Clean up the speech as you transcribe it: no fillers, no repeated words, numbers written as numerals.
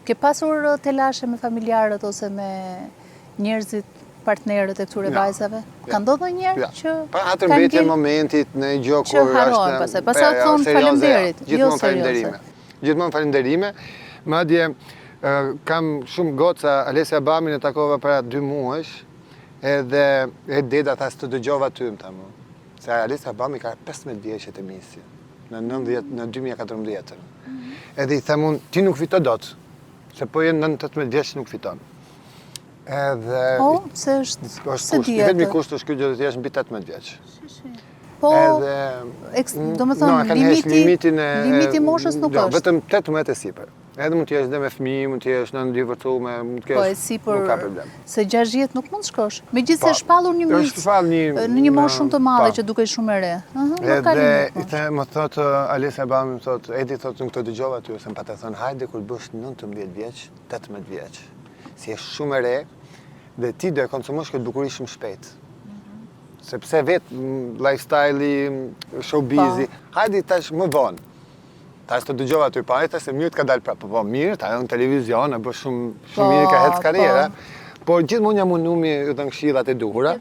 Ke pasur telashe me familjarët ose me njerëzit, partnerët e këtyre vajzave? Ka ndodhur ndonjëherë që pa atë mbetje momentit në gjë kur është pastaj thon faleminderit, jo serioze. Gjithmonë falenderime. Madje kam shumë goca, Alesja Bamin e takova para 2 muajsh, edhe deda tha të dëgjova ty më thamë. Se Alesja Bami ka 15 vjeçë të misi, në 2014. Edhe i them unë, ti nuk fito dot, se po jenë 18 vjeç nuk fiton. Edhe se është kusht, i vetmi kusht është ky gjë të jesh mbi 18 vjeç. Po, do më thonë, limiti moshës nuk është. Vetëm 18 e sipër. Edhe mund t'jesh dhe me fëmijë, mund t'jesh në divorcume, mund t'jesh, po e sipër, nuk ka problem. Se 60 nuk mund shkosh. Megjithëse është shpallur një miq në një moshë shumë të madhe që duket shumë e re. Edhe më thotë Alesja Bami, më thotë, Edi thotë nuk të dëgjova ty, se më pa të thonë, hajde kur bësh 19 vjeç, 18 vjeç. Si je shumë e re, dhe ti do e konsumosh këtë bukuri shumë shpejt. Sepse vetë lifestyle-i, showbizi, hajde tash më vonë. Tash të dëgjova ty pa, tash se mirë të ka dalë prapë, po mirë, ta në televizion, e bë shumë mirë ka hecë karriera, por gjithmonë jam unumi dhe në këshillat e duhura.